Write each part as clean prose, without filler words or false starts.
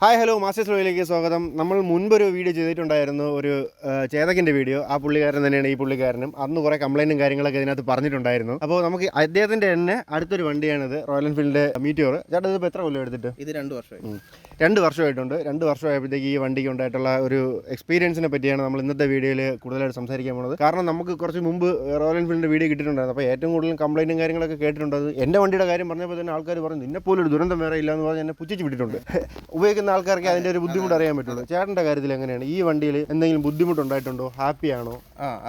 Hi hello masters ലോയിലേക്ക് സ്വാഗതം. നമ്മൾ മുൻപൊരു video ചെയ്തിട്ടുണ്ടായിരുന്നു, ഒരു ചേതകിൻ്റെ വീഡിയോ. ആ പുള്ളിക്കാരൻ തന്നെയാണ് ഈ പുള്ളിക്കാരനും. അന്ന് കുറേ കംപ്ലൈൻറ്റും കാര്യങ്ങളൊക്കെ ഇതിനകത്ത് പറഞ്ഞിട്ടുണ്ടായിരുന്നു. അപ്പോൾ നമുക്ക് അദ്ദേഹത്തിൻ്റെ തന്നെ അടുത്തൊരു വണ്ടിയാണിത്, റോയൽ എൻഫീൽഡ് മീറ്റിയോർ. ചേട്ടാ ഇതിപ്പോൾ എത്ര കൊല്ലം എടുത്തിട്ട്? ഇത് 2 വർഷമായി. 2 വർഷമായിട്ടുണ്ട്. 2 വർഷമായപ്പോഴത്തേക്ക് ഈ വണ്ടിക്ക് ഉണ്ടായിട്ടുള്ള ഒരു എക്സ്പീരിയൻസിനെ പറ്റിയാണ് നമ്മൾ ഇന്നത്തെ വീഡിയോയിൽ കൂടുതലായിട്ട് സംസാരിക്കാൻ പോകുന്നത്. കാരണം നമുക്ക് കുറച്ച് മുമ്പ് റോയൽ എൻഫീൽഡിൻ്റെ വീഡിയോ കിട്ടിയിട്ടുണ്ടായിരുന്നു. അപ്പോൾ ഏറ്റവും കൂടുതൽ കംപ്ലൈൻറ്റും കാര്യങ്ങളൊക്കെ കേട്ടിട്ടുണ്ടത് എൻ്റെ വണ്ടിയുടെ കാര്യം പറഞ്ഞപ്പോൾ തന്നെ ആൾക്കാർ പറഞ്ഞു നിന്നെപ്പോലും ഒരു ദുരന്തം വേറെ ഇല്ല എന്ന് പറഞ്ഞ് എന്നെ പുച്ഛിച്ച് വിട്ടിട്ടുണ്ട്. ഉപയോഗിക്കുന്ന ആൾക്കാർക്ക് അതിൻ്റെ ഒരു ബുദ്ധിമുട്ട് അറിയാൻ പറ്റുള്ളൂ. ചേട്ടൻ്റെ കാര്യത്തിൽ എങ്ങനെയാണ്? ഈ വണ്ടിയിൽ എന്തെങ്കിലും ബുദ്ധിമുട്ടുണ്ടായിട്ടുണ്ടോ? ഹാപ്പിയാണോ?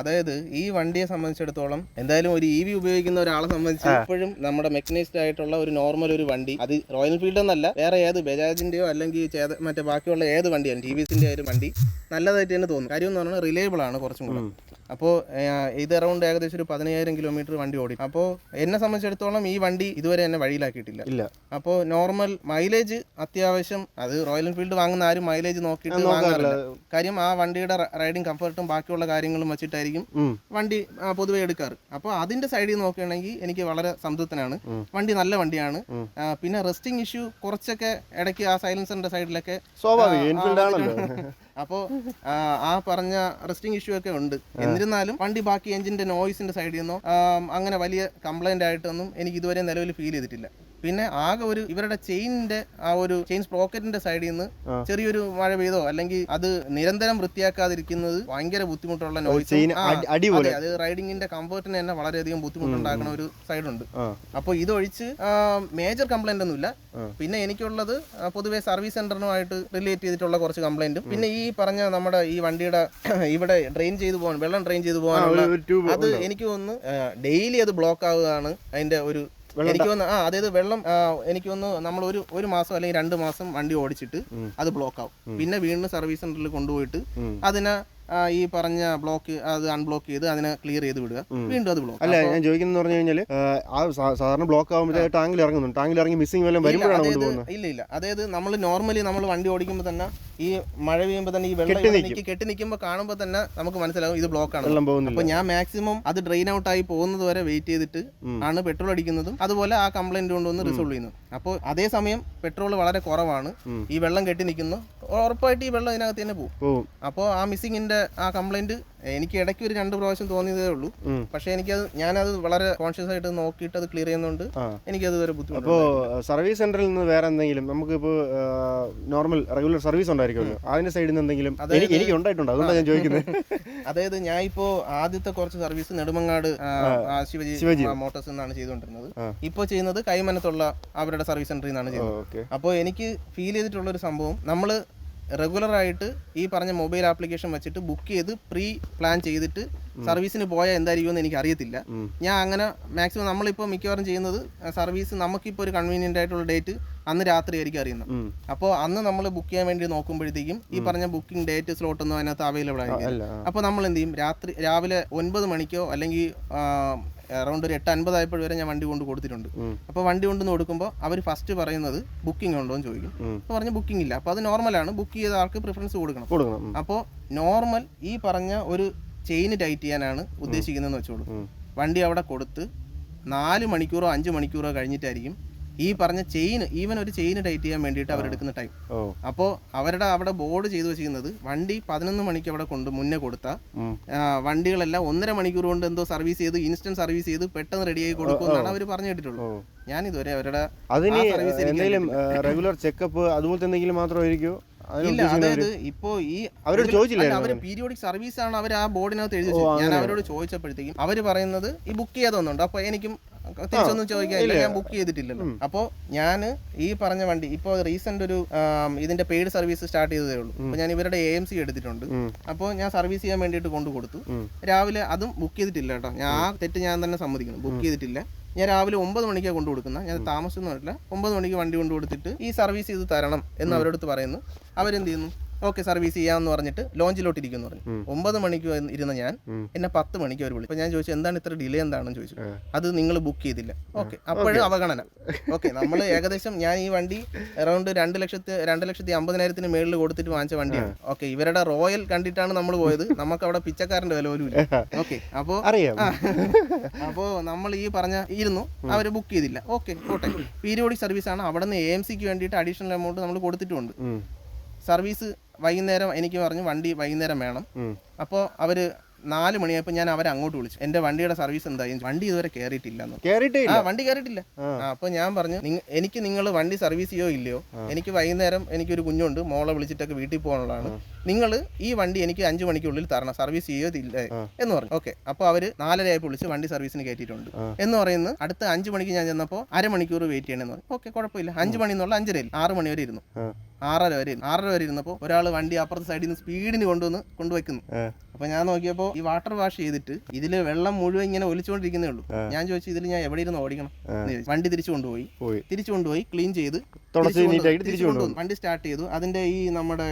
അതായത് ഈ വണ്ടിയെ സംബന്ധിച്ചിടത്തോളം എന്തായാലും ഒരു EV ഉപയോഗിക്കുന്ന ഒരാളെ സംബന്ധിച്ച് എപ്പോഴും നമ്മുടെ മെക്കനൈസ്ഡ് ആയിട്ടുള്ള ഒരു നോർമൽ ഒരു വണ്ടി, അത് റോയൽ എൻഫീൽഡ് എന്നല്ല, വേറെ ഏത് ബജാജിൻ്റെയോ അല്ലെങ്കിൽ മറ്റേ ബാക്കിയുള്ള ഏത് വണ്ടിയാണ് TVSൻ്റെ ഒരു വണ്ടി നല്ലതായിട്ട് തന്നെ തോന്നും. കാര്യം എന്ന് പറഞ്ഞാൽ റിലയബിൾ ആണ് കുറച്ചും കൂടെ. അപ്പോൾ ഇത് അറൗണ്ട് ഏകദേശം ഒരു 15,000 കിലോമീറ്റർ വണ്ടി ഓടി. അപ്പോൾ എന്നെ സംബന്ധിച്ചിടത്തോളം ഈ വണ്ടി ഇതുവരെ എന്നെ വഴിയിലാക്കിയിട്ടില്ല. അപ്പോൾ നോർമൽ മൈലേജ് അത്യാവശ്യം, അത് റോയൽ എൻഫീൽഡ് വാങ്ങുന്ന ആരും മൈലേജ് നോക്കിയിട്ട് വാങ്ങാറില്ല. കാര്യം ആ വണ്ടിയുടെ റൈഡിങ് കംഫർട്ടും ബാക്കിയുള്ള കാര്യങ്ങളും വെച്ചിട്ടായിരിക്കും വണ്ടി പൊതുവെ എടുക്കാറ്. അപ്പോൾ അതിന്റെ സൈഡിൽ നോക്കുകയാണെങ്കിൽ എനിക്ക് വളരെ സംതൃപ്തനാണ്. വണ്ടി നല്ല വണ്ടിയാണ്. പിന്നെ റെസ്റ്റിംഗ് ഇഷ്യൂ കുറച്ചൊക്കെ ഇടയ്ക്ക് ആ സൈലൻസറിന്റെ സൈഡിലൊക്കെ അപ്പോൾ ആ പറഞ്ഞ റെസ്റ്റിംഗ് ഇഷ്യൂ ഒക്കെ ഉണ്ട്. എന്നിരുന്നാലും വണ്ടി ബാക്കി എഞ്ചിന്റെ നോയ്സിന്റെ സൈഡിൽ നിന്നോ അങ്ങനെ വലിയ കംപ്ലൈന്റ് ആയിട്ടൊന്നും എനിക്ക് ഇതുവരെ നിലവിൽ ഫീൽ ചെയ്തിട്ടില്ല. പിന്നെ ആകെ ഒരു ഇവരുടെ ചെയിനിന്റെ ആ ഒരു ചെയിൻ സ്പ്രോക്കറ്റിന്റെ സൈഡിൽ നിന്ന് ചെറിയൊരു മഴ പെയ്തോ അല്ലെങ്കിൽ അത് നിരന്തരം വൃത്തിയാക്കാതിരിക്കുന്നത് ഭയങ്കര ബുദ്ധിമുട്ടുള്ള നോയ്സ്. അത് റൈഡിങ്ങിന്റെ കംഫർട്ടിന് തന്നെ വളരെയധികം ബുദ്ധിമുട്ടുണ്ടാക്കുന്ന ഒരു സൈഡുണ്ട്. അപ്പോൾ ഇതൊഴിച്ച് മേജർ കംപ്ലൈന്റ് ഒന്നുമില്ല. പിന്നെ എനിക്കുള്ളത് പൊതുവെ സർവീസ് സെന്ററിനുമായിട്ട് റിലേറ്റ് ചെയ്തിട്ടുള്ള കുറച്ച് കംപ്ലൈന്റും, പിന്നെ ഈ പറഞ്ഞ നമ്മുടെ ഈ വണ്ടിയുടെ ഇവിടെ വെള്ളം ഡ്രെയിൻ ചെയ്തു പോകാനുള്ള അത് എനിക്ക് തോന്നുന്നു ഡെയിലി അത് ബ്ലോക്ക് ആവുകയാണ് അതിന്റെ ഒരു. എനിക്ക് തോന്നുന്നു അതായത് വെള്ളം എനിക്ക് തോന്നുന്നു നമ്മൾ ഒരു മാസം അല്ലെങ്കിൽ 2 മാസം വണ്ടി ഓടിച്ചിട്ട് അത് ബ്ലോക്ക് ആവും. പിന്നെ വീണ്ടും സർവീസ് സെന്ററിൽ കൊണ്ടുപോയിട്ട് അതിനെ ഈ പറഞ്ഞ ബ്ലോക്ക് അത് അൺബ്ലോക്ക് ചെയ്ത് അതിനെ ക്ലിയർ ചെയ്ത് വിടുക, വീണ്ടും അത് ബ്ലോക്ക്. അല്ല, ഞാൻ ചോദിക്കുന്നത് പറഞ്ഞു കഴിഞ്ഞാൽ സാധാരണ ബ്ലോക്ക് ആകുമ്പോൾ ടാങ്കിൽ ഇറങ്ങുന്നുണ്ട്, ടാങ്കിൽ ഇറങ്ങി മിസ്സിംഗ് വല്ലതും വരുമ്പോഴാണ് കൊണ്ടുപോകുന്നത്. ഇല്ല, അതായത് നമ്മൾ നോർമലി നമ്മൾ വണ്ടി ഓടിക്കുമ്പോൾ തന്നെ ഈ മഴ പെയ്യുമ്പോൾ തന്നെ ഈ വെള്ളം കെട്ടി നിൽക്കുമ്പോൾ കാണുമ്പോൾ തന്നെ നമുക്ക് മനസ്സിലാവും ഇത് ബ്ലോക്ക് ആണ്. അപ്പൊ ഞാൻ മാക്സിമം അത് ഡ്രെയിൻ ഔട്ട് ആയി പോകുന്നത് വരെ വെയിറ്റ് ചെയ്തിട്ട് ആണ് പെട്രോൾ അടിക്കുന്നതും അതുപോലെ ആ കംപ്ലൈന്റ് കൊണ്ടൊന്ന് റിസോൾവ് ചെയ്യുന്നത്. അപ്പോൾ അതേസമയം പെട്രോൾ വളരെ കുറവാണ്, ഈ വെള്ളം കെട്ടി നിൽക്കുന്നു, ഉറപ്പായിട്ട് ഈ വെള്ളം ഇതിനകത്ത് തന്നെ പോകും. അപ്പോൾ ആ മിസ്സിങ്ങിന്റെ ആ കംപ്ലൈന്റ് എനിക്ക് ഇടയ്ക്ക് ഒരു 2 പ്രാവശ്യം തോന്നിയതേ ഉള്ളൂ. പക്ഷെ ഞാനത് വളരെ കോൺഷ്യസ് ആയിട്ട് നോക്കിയിട്ട് അത് ക്ലിയർ ചെയ്യുന്നതുകൊണ്ട് എനിക്കത് ഒരു ബുദ്ധിമുട്ട്. അപ്പോൾ സർവീസ് സെന്ററിൽ നിന്ന് വേറെ എന്തെങ്കിലും നമുക്കിപ്പോൾ നോർമൽ റെഗുലർ സർവീസ് ഉണ്ടായിരിക്കുമല്ലോ, അതിന്റെ സൈഡിൽ നിന്ന് എന്തെങ്കിലും എനിക്ക് ഉണ്ടായിട്ടുണ്ട്, അതുകൊണ്ടാണ് ഞാൻ ചോദിക്കുന്നത്. അതായത് ഞാൻ ഇപ്പോ ആദ്യത്തെ കുറച്ച് സർവീസ് നെടുമങ്ങാട് ശിവജി മോട്ടോഴ്സ് എന്നാണ് ചെയ്തുകൊണ്ടിരുന്നത്. ഇപ്പോൾ ചെയ്യുന്നത് കൈമനത്തുള്ള അവരുടെ സർവീസ് സെന്ററിൽ നിന്നാണ് ചെയ്യുന്നത്. അപ്പോൾ എനിക്ക് ഫീൽ ചെയ്തിട്ടുള്ള ഒരു സംഭവം, നമ്മൾ റെഗുലറായിട്ട് ഈ പറഞ്ഞ മൊബൈൽ ആപ്ലിക്കേഷൻ വെച്ചിട്ട് ബുക്ക് ചെയ്ത് പ്രീ പ്ലാൻ ചെയ്തിട്ട് സർവീസിന് പോയാൽ എന്തായിരിക്കുമെന്ന് എനിക്ക് അറിയത്തില്ല. ഞാൻ അങ്ങനെ മാക്സിമം നമ്മളിപ്പോൾ മിക്കവാറും ചെയ്യുന്നത് സർവീസ് നമുക്കിപ്പോൾ ഒരു കൺവീനിയൻ്റ് ആയിട്ടുള്ള ഡേറ്റ് അന്ന് രാത്രി ആയിരിക്കും അറിയുന്നത്. അപ്പോൾ അന്ന് നമ്മൾ ബുക്ക് ചെയ്യാൻ വേണ്ടി നോക്കുമ്പോഴത്തേക്കും ഈ പറഞ്ഞ ബുക്കിംഗ് ഡേറ്റ് സ്ലോട്ടൊന്നും അതിനകത്ത് അവൈലബിൾ ആയിരിക്കും. അപ്പോൾ നമ്മൾ എന്ത് ചെയ്യും, രാവിലെ 9 മണിക്കോ അല്ലെങ്കിൽ അറൗണ്ട് ഒരു 8:50 ആയപ്പോൾ വരെ ഞാൻ വണ്ടി കൊണ്ട് കൊടുത്തിട്ടുണ്ട്. അപ്പോൾ വണ്ടി കൊണ്ടുവന്ന് കൊടുക്കുമ്പോൾ അവർ ഫസ്റ്റ് പറയുന്നത് ബുക്കിംഗ് ഉണ്ടോ എന്ന് ചോദിക്കും. അപ്പോൾ പറഞ്ഞ ബുക്കിംഗ് ഇല്ല. അപ്പോൾ അത് നോർമലാണ്, ബുക്ക് ചെയ്ത ആൾക്ക് പ്രിഫറൻസ് കൊടുക്കണം. അപ്പോൾ നോർമൽ ഈ പറഞ്ഞ ഒരു ചെയിൻ ടൈറ്റ് ചെയ്യാനാണ് ഉദ്ദേശിക്കുന്നതെന്ന് വെച്ചോളൂ. വണ്ടി അവിടെ കൊടുത്ത് 4 മണിക്കൂറോ 5 മണിക്കൂറോ കഴിഞ്ഞിട്ടായിരിക്കും ഈ പറഞ്ഞ ചെയിൻ, ഈവൻ ഒരു ചെയിൻ ടൈറ്റ് ചെയ്യാൻ വേണ്ടിയിട്ട് അവരെടുക്കുന്ന ടൈം. അപ്പോൾ അവരുടെ അവിടെ ബോർഡ് ചെയ്തു വെച്ചിരിക്കുന്നത് വണ്ടി 11 മണിക്ക് അവിടെ മുന്നേ കൊടുത്താൽ വണ്ടികളെല്ലാം 1.5 മണിക്കൂർ കൊണ്ട് എന്തോ സർവീസ് ചെയ്ത് ഇൻസ്റ്റന്റ് സർവീസ് ചെയ്ത് പെട്ടെന്ന് റെഡിയായി കൊടുക്കുമെന്നാണ് അവർ പറഞ്ഞു കേട്ടിട്ടുള്ളൂ. ഞാൻ ഇതുവരെ അവരുടെ റെഗുലർ ചെക്കപ്പ് അതുപോലത്തെ എന്തെങ്കിലും മാത്രമായിരിക്കും. ഇല്ല, അതായത് ഇപ്പോ ഈ അവരോട് ചോദിച്ചില്ല, അവര് പീരിയോഡിക് സർവീസ് ആണ് അവർ ആ ബോർഡിനകത്ത് എഴുതി. ഞാൻ അവരോട് ചോദിച്ചപ്പോഴത്തേക്കും അവര് പറയുന്നത് ഈ ബുക്ക് ചെയ്തൊന്നുണ്ട്. അപ്പൊ എനിക്കും തിരിച്ചൊന്നും ചോദിക്കാനില്ല, ഞാൻ ബുക്ക് ചെയ്തിട്ടില്ലല്ലോ. അപ്പോൾ ഞാൻ ഈ പറഞ്ഞ വണ്ടി ഇപ്പോൾ റീസെന്റ് ഒരു ഇതിന്റെ പെയ്ഡ് സർവീസ് സ്റ്റാർട്ട് ചെയ്തതേ ഉള്ളൂ. അപ്പോൾ ഞാൻ ഇവരുടെ AMC എടുത്തിട്ടുണ്ട്. അപ്പോൾ ഞാൻ സർവീസ് ചെയ്യാൻ വേണ്ടിയിട്ട് കൊണ്ടു കൊടുത്തു. രാവിലെ അതും ബുക്ക് ചെയ്തിട്ടില്ല കേട്ടോ, ഞാൻ ആ തെറ്റ് ഞാൻ തന്നെ സമ്മതിക്കുന്നു, ബുക്ക് ചെയ്തിട്ടില്ല. ഞാൻ രാവിലെ 9 മണിക്കാണ് കൊണ്ടു കൊടുക്കുന്നത്. ഞാൻ താമസിച്ചൊന്നും വരില്ല, 9 മണിക്ക് വണ്ടി കൊണ്ടു കൊടുത്തിട്ട് ഈ സർവീസ് ചെയ്ത് തരണം എന്ന് അവരോട് പറയുന്നു. അവരെന്ത് ചെയ്യുന്നു, ഓക്കെ സർവീസ് ചെയ്യാമെന്ന് പറഞ്ഞിട്ട് ലോഞ്ചിലോട്ട് ഇരിക്കുമെന്ന് പറഞ്ഞു. 9 മണിക്ക് ഇരുന്ന ഞാൻ എന്നെ 10 മണിക്ക് അവർ വിളിച്ചു. അപ്പോൾ ഞാൻ ചോദിച്ചു എന്താണ് ഇത്ര ഡിലേ എന്താണെന്ന് ചോദിച്ചു. അത് നിങ്ങൾ ബുക്ക് ചെയ്തില്ല. ഓക്കെ, അപ്പോഴും അവഗണന. ഓക്കെ, നമ്മൾ ഏകദേശം ഞാൻ ഈ വണ്ടി അറൗണ്ട് 2,50,000 മേളിൽ കൊടുത്തിട്ട് വാങ്ങിച്ച വണ്ടിയാണ്. ഓക്കെ, ഇവരുടെ റോയൽ കണ്ടിട്ടാണ് നമ്മൾ പോയത്, നമുക്ക് അവിടെ പിച്ചക്കാരൻ്റെ വില പോലും ഇല്ല. ഓക്കെ, അപ്പോൾ നമ്മൾ ഈ പറഞ്ഞ ഇരുന്നു, അവർ ബുക്ക് ചെയ്തില്ല. ഓക്കെ, കോട്ടെ, പീരിയോഡിക് സർവീസ് ആണ്. അവിടെ നിന്ന് AMCക്ക് വേണ്ടിയിട്ട് അഡീഷണൽ എമൗണ്ട് നമ്മൾ കൊടുത്തിട്ടുമുണ്ട്. സർവീസ് വൈകുന്നേരം എനിക്ക് പറഞ്ഞു വണ്ടി വൈകുന്നേരം വേണം. അപ്പോൾ അവർ 4 മണിയായപ്പോൾ ഞാൻ അവരെ അങ്ങോട്ട് വിളിച്ചു. എൻ്റെ വണ്ടിയുടെ സർവീസ് എന്തായി? വണ്ടി ഇതുവരെ കയറിയിട്ടില്ലെന്ന്. വണ്ടി കയറിയിട്ടില്ല. അപ്പോൾ ഞാൻ പറഞ്ഞു എനിക്ക് നിങ്ങൾ വണ്ടി സർവീസ് ചെയ്യോ ഇല്ലയോ, എനിക്ക് വൈകുന്നേരം എനിക്കൊരു കുഞ്ഞുണ്ട്, മോളെ വിളിച്ചിട്ടൊക്കെ വീട്ടിൽ പോകാനുള്ളതാണ്, നിങ്ങൾ ഈ വണ്ടി എനിക്ക് 5 മണിക്കുള്ളിൽ തരണം, സർവീസ് ചെയ്യോതില്ലേ എന്ന് പറഞ്ഞു. ഓക്കെ, അപ്പോൾ അവർ 4:30 ആയപ്പോൾ വിളിച്ച് വണ്ടി സർവീസിന് കയറ്റിയിട്ടുണ്ട് എന്ന് പറയുന്നത്. അടുത്ത 5 മണിക്ക് ഞാൻ ചെന്നപ്പോൾ അരമണിക്കൂർ വെയിറ്റ് ചെയ്യണമെന്ന് പറഞ്ഞു. ഓക്കെ, കുഴപ്പമില്ല. 5 മണി എന്നുള്ള 5:30 6 മണി വരെ ഇരുന്നു. 6:30 വരെ ഇരുന്നപ്പോൾ ഒരാൾ വണ്ടി അപ്പുറത്തെ സൈഡിൽ നിന്ന് സ്പീഡിന് കൊണ്ടുവയ്ക്കുന്നു. അപ്പൊ ഞാൻ നോക്കിയപ്പോൾ ഈ വാട്ടർ വാഷ് ചെയ്തിട്ട് ഇതില് വെള്ളം മുഴുവൻ ഇങ്ങനെ ഒലിച്ചുകൊണ്ടിരിക്കുന്നേ ഉള്ളൂ. ഞാൻ ചോദിച്ചു ഇതിൽ ഞാൻ എവിടെ ഇരുന്ന് ഓടിക്കണം. വണ്ടി തിരിച്ചു കൊണ്ടുപോയി ക്ലീൻ ചെയ്ത് വണ്ടി സ്റ്റാർട്ട് ചെയ്തു. അതിന്റെ ഈ നമ്മുടെ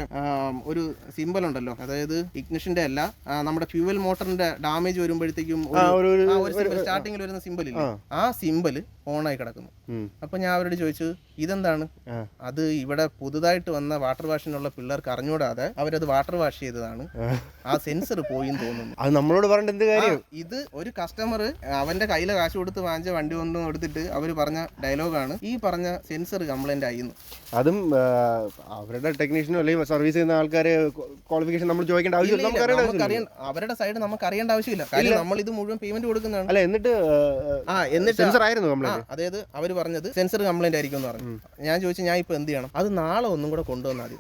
ഒരു സിമ്പൽ ഉണ്ടല്ലോ, അതായത് ഇഗ്നിഷന്റെ അല്ല, നമ്മുടെ ഫ്യൂവൽ മോട്ടറിന്റെ ഡാമേജ് വരുമ്പോഴത്തേക്കും സ്റ്റാർട്ടിങ്ങിൽ വരുന്ന സിമ്പൽ ഇല്ല, ആ സിമ്പല് ഓണായി കിടക്കുന്നു. അപ്പൊ ഞാൻ അവരോട് ചോദിച്ചു ഇതെന്താണ്? അത് ഇവിടെ പുതുതായിട്ട് വന്ന വാട്ടർ വാഷിനുള്ള പിള്ളേർക്ക് അറിഞ്ഞൂടാതെ അവരത് വാട്ടർ വാഷ് ചെയ്തതാണ്, ആ സെൻസർ പോയി തോന്നുന്നു. അത് നമ്മളോട് പറഞ്ഞിട്ട് എന്ത് കാര്യം? ഇത് ഒരു കസ്റ്റമർ അവന്റെ കയ്യിലെ കാശ് കൊടുത്ത് വാങ്ങിച്ച വണ്ടി കൊണ്ടും എടുത്തിട്ട് അവര് പറഞ്ഞ ഡയലോഗാണ്, ഈ പറഞ്ഞ സെൻസർ കംപ്ലൈന്റ് ആയിരുന്നു. അതും അവരുടെ ടെക്നീഷ്യനോ അല്ലെങ്കിൽ സർവീസ് ചെയ്യുന്ന ആൾക്കാരെ ക്വാളിഫിക്കേഷൻ നമ്മൾ ചോദിക്കേണ്ട ആവശ്യമില്ല. അവരുടെ സൈഡ് നമുക്ക് അറിയേണ്ട ആവശ്യമില്ല, കാര്യം നമ്മൾ ഇത് മുഴുവൻ പേയ്മെന്റ് കൊടുക്കുന്നതാണ്. അല്ല, എന്നിട്ട് സെൻസർ ആയിരുന്നു കംപ്ലൈന്റ്. അതായത് അവർ പറഞ്ഞത് സെൻസർ കംപ്ലൈന്റ് ആയിരിക്കും എന്ന് പറഞ്ഞു. ഞാൻ ചോദിച്ചു ഞാൻ ഇപ്പൊ എന്ത് ചെയ്യണം? അത് നാളെ ഒന്നും കൂടെ കൊണ്ടുവന്നാൽ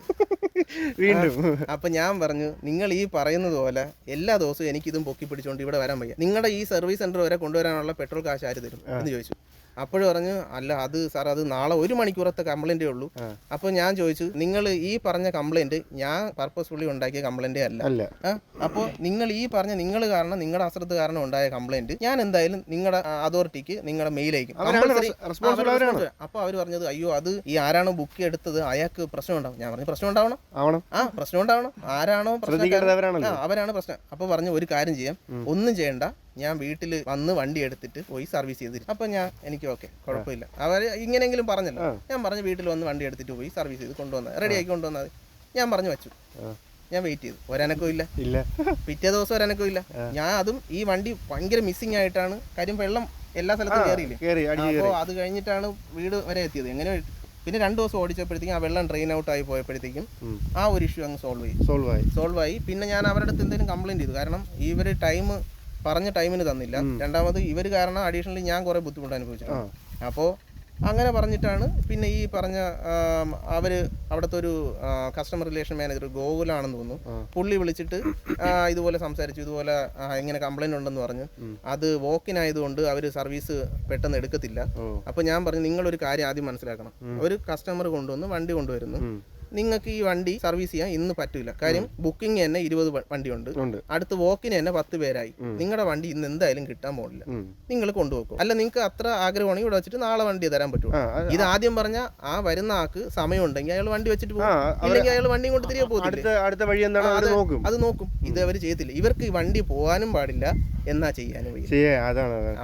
വീണ്ടും. അപ്പൊ ഞാൻ പറഞ്ഞു നിങ്ങൾ ഈ പറയുന്നത് പോലെ എല്ലാ ദിവസവും എനിക്കിതും പൊക്കി പിടിച്ചോണ്ട് ഇവിടെ വരാൻ വയ്യ, നിങ്ങളുടെ ഈ സർവീസ് സെന്റർ വരെ കൊണ്ടുവരാനുള്ള പെട്രോൾ കാശ് ആര് തരും എന്ന് ചോദിച്ചു. അപ്പോഴും പറഞ്ഞു അല്ല അത് സാർ അത് നാളെ 1 മണിക്കൂറത്തെ കംപ്ലൈന്റേ ഉള്ളൂ. അപ്പോൾ ഞാൻ ചോദിച്ചു നിങ്ങൾ ഈ പറഞ്ഞ കംപ്ലൈന്റ് ഞാൻ പർപ്പസ്ഫുള്ളി ഉണ്ടാക്കിയ കംപ്ലൈന്റേ അല്ല. അപ്പോൾ നിങ്ങൾ ഈ പറഞ്ഞ നിങ്ങൾ കാരണം നിങ്ങളുടെ അശ്രദ്ധ കാരണം ഉണ്ടായ കംപ്ലൈന്റ് ഞാൻ എന്തായാലും നിങ്ങളുടെ അതോറിറ്റിക്ക് നിങ്ങളുടെ മെയിൽ അയക്കും. അപ്പോൾ അവർ പറഞ്ഞത് അയ്യോ അത് ഈ ആരാണോ ബുക്ക് എടുത്തത് അയാൾക്ക് പ്രശ്നം ഉണ്ടാവും. ഞാൻ പറഞ്ഞു പ്രശ്നം ഉണ്ടാവണം, പ്രശ്നം ഉണ്ടാവണം, ആരാണോ അവരാണ് പ്രശ്നം. അപ്പോൾ പറഞ്ഞു ഒരു കാര്യം ചെയ്യാം, ഒന്നും ചെയ്യണ്ട, ഞാൻ വീട്ടിൽ വന്ന് വണ്ടി എടുത്തിട്ട് പോയി സർവീസ് ചെയ്തിരുന്നു. അപ്പോൾ എനിക്ക് ഓക്കെ കുഴപ്പമില്ല, അവർ ഇങ്ങനെയെങ്കിലും പറഞ്ഞല്ലോ. ഞാൻ പറഞ്ഞു വീട്ടിൽ വന്ന് വണ്ടി എടുത്തിട്ട് പോയി സർവീസ് ചെയ്ത് കൊണ്ടുവന്നാൽ റെഡിയാക്കി കൊണ്ടുവന്നാൽ ഞാൻ പറഞ്ഞു വെച്ചു. ഞാൻ വെയിറ്റ് ചെയ്തു, ഒരനക്കവും ഇല്ല. പിറ്റേ ദിവസം ഒരനക്കവും ഇല്ല. ഞാൻ അതും ഈ വണ്ടി ഭയങ്കര മിസ്സിംഗ് ആയിട്ടാണ്, കാര്യം വെള്ളം എല്ലാ സ്ഥലത്തും കയറിയില്ലേ. അപ്പോൾ അത് കഴിഞ്ഞിട്ടാണ് വീട് വരെ എത്തിയത്. എങ്ങനെ പിന്നെ 2 ദിവസം ഓടിച്ചപ്പോഴത്തേക്കും ആ വെള്ളം ഡ്രെയിൻ ഔട്ട് ആയി പോയപ്പോഴത്തേക്കും ആ ഒരു ഇഷ്യൂ അങ്ങ് സോൾവ് ആയി. പിന്നെ ഞാൻ അവരുടെ അടുത്ത് എന്തെങ്കിലും കംപ്ലൈന്റ് ചെയ്തു, കാരണം ഇവർ പറഞ്ഞ ടൈമിന് തന്നില്ല. രണ്ടാമത് ഇവർ കാരണം അഡീഷണലി ഞാൻ കുറേ ബുദ്ധിമുട്ട് അനുഭവിച്ചു. അപ്പോൾ അങ്ങനെ പറഞ്ഞിട്ടാണ് പിന്നെ ഈ പറഞ്ഞ അവര് അവിടുത്തെ ഒരു കസ്റ്റമർ റിലേഷൻ മാനേജർ ഗോകുലാണെന്ന് തോന്നുന്നു, പുള്ളി വിളിച്ചിട്ട് ഇതുപോലെ സംസാരിച്ചു, ഇതുപോലെ ഇങ്ങനെ കംപ്ലൈന്റ് ഉണ്ടെന്ന് പറഞ്ഞു. അത് വോക്കിനായതുകൊണ്ട് അവര് സർവീസ് പെട്ടെന്ന് എടുക്കത്തില്ല. അപ്പൊ ഞാൻ പറഞ്ഞു നിങ്ങളൊരു കാര്യം ആദ്യം മനസ്സിലാക്കണം, ഒരു കസ്റ്റമർ കൊണ്ടുവന്ന് വണ്ടി കൊണ്ടുവരുന്നു, നിങ്ങൾക്ക് ഈ വണ്ടി സർവീസ് ചെയ്യാൻ ഇന്ന് പറ്റില്ല, കാര്യം ബുക്കിംഗ് തന്നെ 20 വണ്ടിയുണ്ട്, അടുത്ത് വോക്കിന് തന്നെ 10 പേരായി, നിങ്ങളുടെ വണ്ടി ഇന്ന് എന്തായാലും കിട്ടാൻ പോകില്ല, നിങ്ങൾ കൊണ്ടുപോകും. അല്ല നിങ്ങൾക്ക് അത്ര ആഗ്രഹമാണെങ്കിൽ ഇവിടെ വെച്ചിട്ട് നാളെ വണ്ടി തരാൻ പറ്റുമോ? ഇത് ആദ്യം പറഞ്ഞ ആ വരുന്ന ആൾക്ക് സമയം ഉണ്ടെങ്കിൽ അയാൾ വണ്ടി വെച്ചിട്ട് പോകും, ഇല്ലെങ്കിൽ അയാൾ വണ്ടി കൊണ്ട് തിരികെ പോകും. അത് നോക്കും. ഇത് അവർ ചെയ്യത്തില്ല. ഇവർക്ക് ഈ വണ്ടി പോകാനും പാടില്ല, എന്നാ ചെയ്യാനും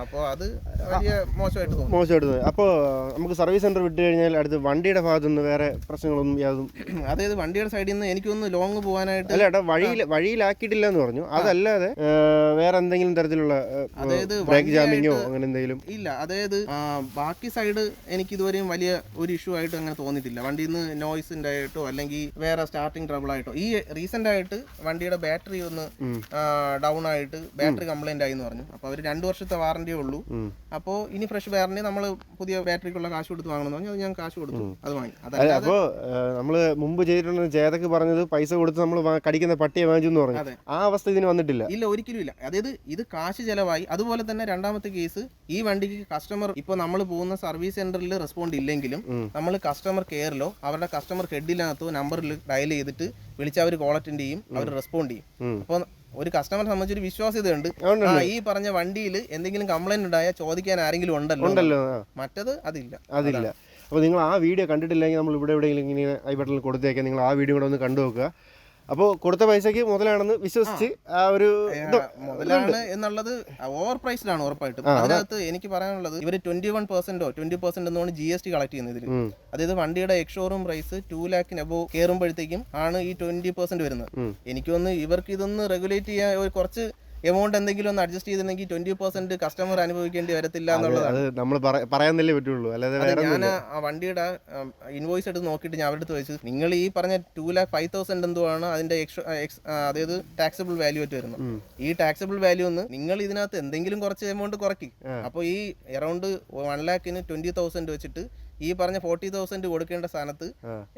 അപ്പോൾ അത് വലിയ മോശമായിട്ട് തോന്നുന്നു. അപ്പോൾ നമുക്ക് സർവീസ് സെന്റർ വിട്ട് കഴിഞ്ഞാൽ അടുത്ത് വണ്ടിയുടെ ഭാഗത്തുനിന്ന് വേറെ പ്രശ്നങ്ങളൊന്നും യാതും, അതായത് വണ്ടിയുടെ സൈഡിൽ നിന്ന് എനിക്കൊന്ന് ലോങ് പോകാനായിട്ട് അല്ല ഏട്ടാ വഴിയിലാക്കിയിട്ടില്ല എന്ന് പറഞ്ഞു, അതല്ലാതെ വേറെ എന്തെങ്കിലും തരത്തിലുള്ള അതായത് ബ്രേക്ക് ജാമിങ്ങോ അങ്ങനെ എന്തെങ്കിലും ഇല്ല. അതായത് ബാക്കി സൈഡ് എനിക്ക് ഇതുവരെയും വലിയ ഒരു ഇഷ്യൂ ആയിട്ട് അങ്ങനെ തോന്നിയിട്ടില്ല. വണ്ടിയിൽ നിന്ന് നോയ്സിന്റെ ആയിട്ടോ അല്ലെങ്കിൽ വേറെ സ്റ്റാർട്ടിങ് ട്രബിൾ ആയിട്ടോ. ഈ റീസെന്റ് ആയിട്ട് വണ്ടിയുടെ ബാറ്ററി ഒന്ന് ഡൗൺ ആയിട്ട് ബാറ്ററി കംപ്ലൈന്റ് ആയി എന്ന് പറഞ്ഞു. അപ്പോൾ അവർ 2 വർഷത്തെ വാറന്റിയേ ഉള്ളൂ. അപ്പോൾ ഇനി ഫ്രഷ് വാറന്റി നമ്മൾ പുതിയ ബാറ്ററിക്കുള്ള കാശ് കൊടുത്ത് വാങ്ങണമെന്ന് പറഞ്ഞു. അത് ഞാൻ കാശ് കൊടുത്തു, അത് വാങ്ങി. അപ്പോൾ നമ്മൾ മുമ്പ് ചെയ്തിട്ടുണ്ടെന്ന് ജേതക്ക് പറഞ്ഞത് പൈസ കൊടുത്ത് നമ്മൾ കടിക്കുന്ന പട്ടിയെ വാങ്ങിച്ചു എന്ന് പറഞ്ഞു. ആ അവസ്ഥ ഇതിന് വന്നിട്ടില്ല. ഇല്ല, ഒരിക്കലും ഇല്ല. അതായത് ഇത് കാശ് ചെലവായി. അതുപോലെ തന്നെ രണ്ടാമത്തെ കേസ്, ഈ വണ്ടിക്ക് കസ്റ്റമർ ഇപ്പോൾ നമ്മൾ പോകുന്ന സർവീസ് സെന്ററിൽ റെസ്പോണ്ട് ഇല്ലെങ്കിലും നമ്മൾ കസ്റ്റമർ കെയറിലോ അവരുടെ കസ്റ്റമർ ഹെഡിനകത്തോ നമ്പറിൽ ഡയൽ ചെയ്തിട്ട് വിളിച്ച് അവർ കോൾ അറ്റൻഡ് ചെയ്യും, അവർ റെസ്പോണ്ട് ചെയ്യും. അപ്പോൾ ഒരു കസ്റ്റമറെ സംബന്ധിച്ചൊരു വിശ്വാസ്യതയുണ്ട്. ഈ പറഞ്ഞ വണ്ടിയിൽ എന്തെങ്കിലും കംപ്ലൈന്റ് ഉണ്ടായാൽ ചോദിക്കാൻ ആരെങ്കിലും ഉണ്ടല്ലോ. മറ്റത് അതില്ല. അപ്പോൾ നിങ്ങൾ ആ വീഡിയോ കണ്ടിട്ടില്ലെങ്കിൽ നമ്മൾ ഇവിടെ എവിടെയെങ്കിലും ഇങ്ങനെ ഐ ബട്ടണിൽ കൊടുത്തേക്കാം, നിങ്ങൾ ആ വീഡിയോ കൂടെ ഒന്ന് കണ്ടു നോക്കുക. അപ്പോൾ കൊടുത്ത പൈസക്ക് മുതലാണെന്ന് വിശ്വസിച്ച് ആ ഒരു മുതലാണ് എന്നുള്ളത് ഓവർ പ്രൈസ്ഡ് ആണ് ഉറപ്പായിട്ടും. അതിനകത്ത് എനിക്ക് പറയാനുള്ളത് ഇവർ 21%ഓ 20% എന്നോട് GST കളക്ട് ചെയ്യുന്നത് ഇതിൽ. അതായത് വണ്ടിയുടെ എക്സ്ഷോറൂം പ്രൈസ് 2 lakhന് അബോവ് കയറുമ്പോഴത്തേക്കും ആണ് ഈ 20% വരുന്നത്. എനിക്ക് തോന്നുന്നു ഇവർക്ക് ഇതൊന്ന് റെഗുലേറ്റ് ചെയ്യാൻ കുറച്ച് എമൗണ്ട് എന്തെങ്കിലും ഒന്ന് അഡ്ജസ്റ്റ് ചെയ്തിരുന്നെങ്കിൽ 20% കസ്റ്റമർ അനുഭവിക്കേണ്ടി വരത്തില്ല എന്നുള്ളതാണ്. അത് നമ്മൾ പറയാനല്ലേ പറ്റുള്ളൂ, അല്ലാതെ ഞാൻ ആ വണ്ടിയുടെ ഇൻവോയ്സ് എടുത്ത് നോക്കിയിട്ട് ഞാൻ അവരുടെ അടുത്ത് ചോദിച്ചു, നിങ്ങൾ ഈ പറഞ്ഞ 2,05,000 എന്തോ ആണ് അതിന്റെ അതായത് ടാക്സബിൾ വാല്യൂ ആയിട്ട് വരുന്നത്. ഈ ടാക്സബിൾ വാല്യൂ ഒന്ന് നിങ്ങൾ ഇതിനകത്ത് എന്തെങ്കിലും കുറച്ച് എമൗണ്ട് കുറയ്ക്കും. അപ്പോൾ ഈ അറൗണ്ട് 1,00,000-ന് 20,000 വെച്ചിട്ട് ഈ പറഞ്ഞ 40,000 കൊടുക്കേണ്ട സ്ഥാനത്ത്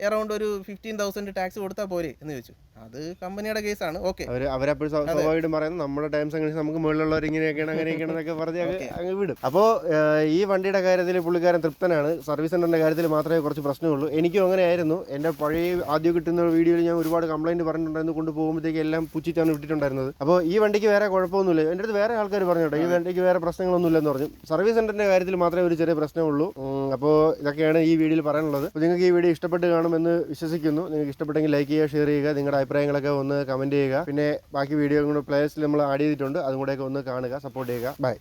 അറൗണ്ട് ഒരു 15,000 ടാക്സ് കൊടുത്താൽ പോരെ എന്ന് ചോദിച്ചു. അത് കമ്പനിയുടെ കേസാണ്. ഓക്കെ, അവരെപ്പോഴും സ്വാഭാവികം പറയുന്നത് നമ്മുടെ ടൈംസ് അങ്ങനെ നമുക്ക് മുകളിലുള്ളവർ ഇങ്ങനെയൊക്കെയാണ് അങ്ങനെയൊക്കെയാണെന്നൊക്കെ പറഞ്ഞ് അങ്ങ് വിടും. അപ്പോൾ ഈ വണ്ടിയുടെ കാര്യത്തിൽ പുള്ളിക്കാരൻ തൃപ്തനാണ്. സർവീസ് സെൻ്ററിൻ്റെ കാര്യത്തിൽ മാത്രമേ കുറച്ച് പ്രശ്നമുള്ളൂ. എനിക്കും അങ്ങനെയായിരുന്നു. എൻ്റെ പഴയ ആദ്യം കിട്ടുന്ന വീഡിയോയിൽ ഞാൻ ഒരുപാട് കംപ്ലയിൻറ്റ് പറഞ്ഞിട്ടുണ്ടായിരുന്നു, കൊണ്ടുപോകുമ്പോഴത്തേക്ക് എല്ലാം പുച്ചിട്ടാണ് വിട്ടിട്ടുണ്ടായിരുന്നത്. അപ്പോൾ ഈ വണ്ടിക്ക് വേറെ കുഴപ്പമൊന്നുമില്ല. എൻ്റെ അടുത്ത് വേറെ ആൾക്കാർ പറഞ്ഞു കേട്ടോ, ഈ വണ്ടിക്ക് വേറെ പ്രശ്നങ്ങളൊന്നുമില്ലെന്ന് പറഞ്ഞു. സർവീസ് സെൻ്ററിൻ്റെ കാര്യത്തിൽ മാത്രമേ ഒരു ചെറിയ പ്രശ്നമുള്ളൂ. അപ്പോൾ ഇതൊക്കെയാണ് ഈ വീഡിയോയിൽ പറയാനുള്ളത്. അപ്പോൾ നിങ്ങൾക്ക് ഈ വീഡിയോ ഇഷ്ടപ്പെട്ട് കാണുമെന്ന് വിശ്വസിക്കുന്നു. നിങ്ങൾക്ക് ഇഷ്ടപ്പെട്ടെങ്കിൽ ലൈക്ക് ചെയ്യുക, ഷെയർ ചെയ്യുക, നിങ്ങളുടെ അഭിപ്രായങ്ങളൊക്കെ ഒന്ന് കമൻറ്റ് ചെയ്യുക. പിന്നെ ബാക്കി വീഡിയോ കൂടെ പ്ലേലിസ്റ്റിൽ നമ്മൾ ആഡ് ചെയ്തിട്ടുണ്ട്, അതും കൂടെയൊക്കെ ഒന്ന് കാണുക, സപ്പോർട്ട് ചെയ്യുക. ബൈ.